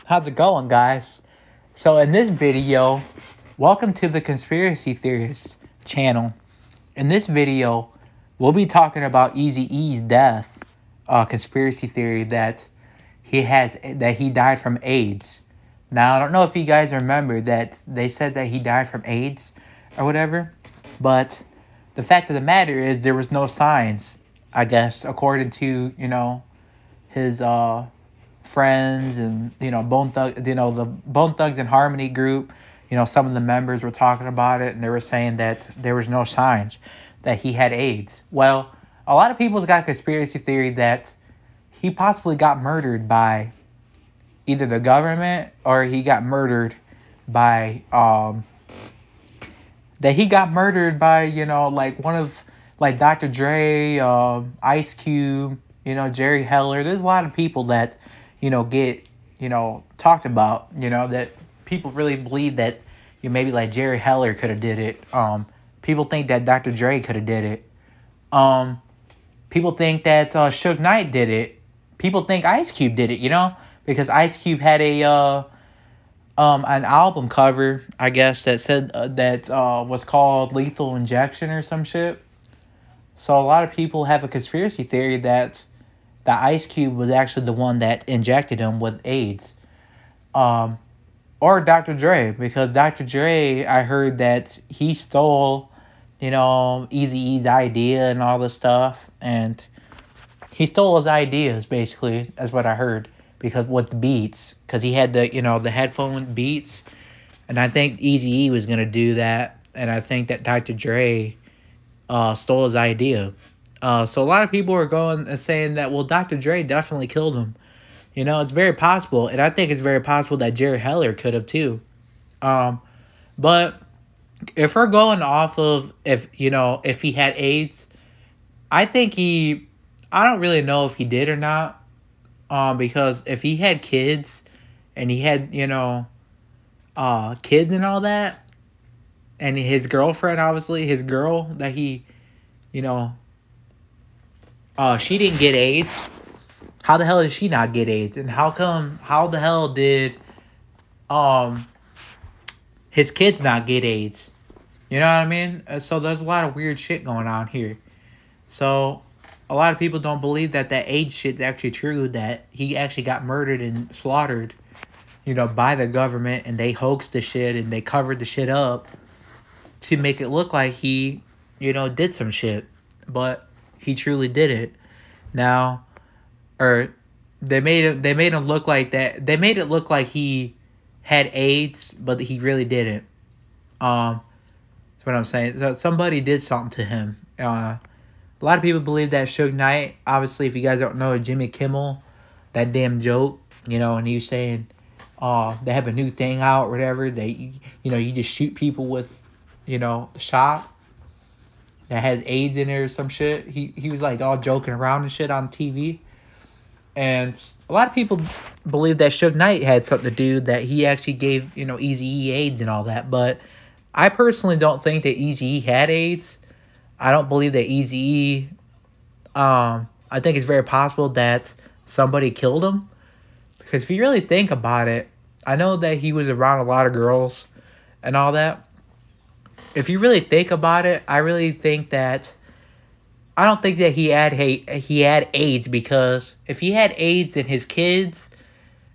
How's it going, guys? So, in this video, welcome to the Conspiracy Theorist channel. In this video, we'll be talking about Eazy E's death, conspiracy theory that he died from AIDS. Now, I don't know if you guys remember that they said that he died from AIDS or whatever, but the fact of the matter is there was no signs, I guess, according to, his friends and the Bone Thugs and Harmony group. Some of the members were talking about it, and they were saying that there was no signs that he had AIDS. Well, a lot of people's got a conspiracy theory that he possibly got murdered by either the government or he got murdered by like one of like Dr. Dre, Ice Cube, Jerry Heller. There's a lot of people that get talked about, that people really believe that maybe like Jerry Heller could have did it. People think that Dr. Dre could have did it. People think that Suge Knight did it. People think Ice Cube did it, because Ice Cube had an album cover, I guess, that said that was called Lethal Injection or some shit. So a lot of people have a conspiracy theory that the Ice Cube was actually the one that injected him with AIDS. Or Dr. Dre, because Dr. Dre, I heard that he stole, Eazy E's idea and all this stuff, and he stole his ideas, basically, that's what I heard, because with the beats, because he had the headphone beats, and I think Eazy E was going to do that, and I think that Dr. Dre stole his idea. So a lot of people are going and saying that, well, Dr. Dre definitely killed him. It's very possible, and I think it's very possible that Jerry Heller could have too. But if we're going off of if he had AIDS, I don't really know if he did or not. Because if he had kids, and he had kids and all that, and his girlfriend, obviously his girl that he she didn't get AIDS. How the hell did she not get AIDS? And how the hell did his kids not get AIDS? You know what I mean? So there's a lot of weird shit going on here. So a lot of people don't believe that AIDS shit's actually true, that he actually got murdered and slaughtered, by the government, and they hoaxed the shit and they covered the shit up to make it look like he, did some shit. But he truly did it. Now, or they made him look like that. They made it look like he had AIDS, but he really didn't. That's what I'm saying. So somebody did something to him. A lot of people believe that Suge Knight, obviously, if you guys don't know, Jimmy Kimmel, that damn joke, and he was saying, they have a new thing out or whatever. They, you just shoot people with, the shot that has AIDS in it or some shit. He was like all joking around and shit on TV. And a lot of people believe that Suge Knight had something to do, that he actually gave, Eazy E AIDS and all that. But I personally don't think that Eazy E had AIDS. I don't believe that Eazy E. I think it's very possible that somebody killed him. Because if you really think about it, I know that he was around a lot of girls and all that. If you really think about it, I really think that I don't think that he had AIDS, because if he had AIDS and his kids,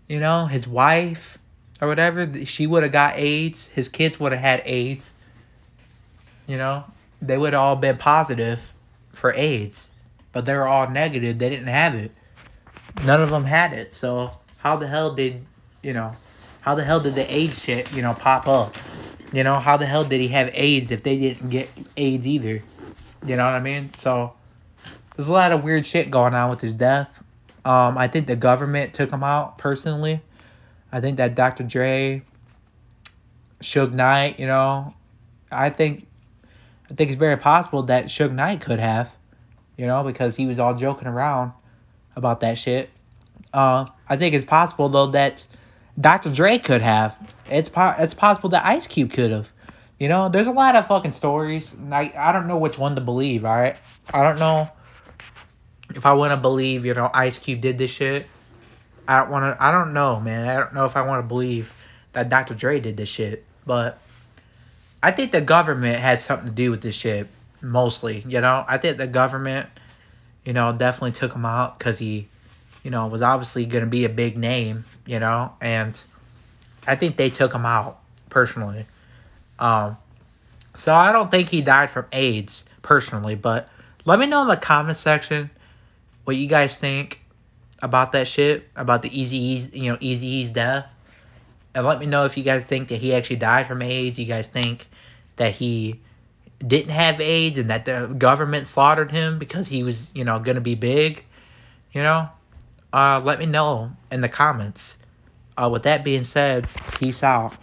his wife or whatever, she would have got AIDS. His kids would have had AIDS. They would have all been positive for AIDS, but they were all negative. They didn't have it. None of them had it. So how the hell did the AIDS shit, pop up? How the hell did he have AIDS if they didn't get AIDS either? You know what I mean? So there's a lot of weird shit going on with his death. I think the government took him out personally. I think that Dr. Dre, Suge Knight, I think it's very possible that Suge Knight could have, because he was all joking around about that shit. I think it's possible though that Dr. Dre could have. It's possible that Ice Cube could have. There's a lot of fucking stories. I don't know which one to believe, alright? I don't know if I want to believe, Ice Cube did this shit, I don't know, man. I don't know if I want to believe that Dr. Dre did this shit, but I think the government had something to do with this shit, mostly. I think the government, definitely took him out because he, was obviously going to be a big name, and I think they took him out, personally. Um, so I don't think he died from AIDS, personally, but let me know in the comment section what you guys think about that shit, about the Eazy-E's death. And let me know if you guys think that he actually died from AIDS. You guys think that he didn't have AIDS and that the government slaughtered him because he was, going to be big, you know? Let me know in the comments. With that being said, peace out.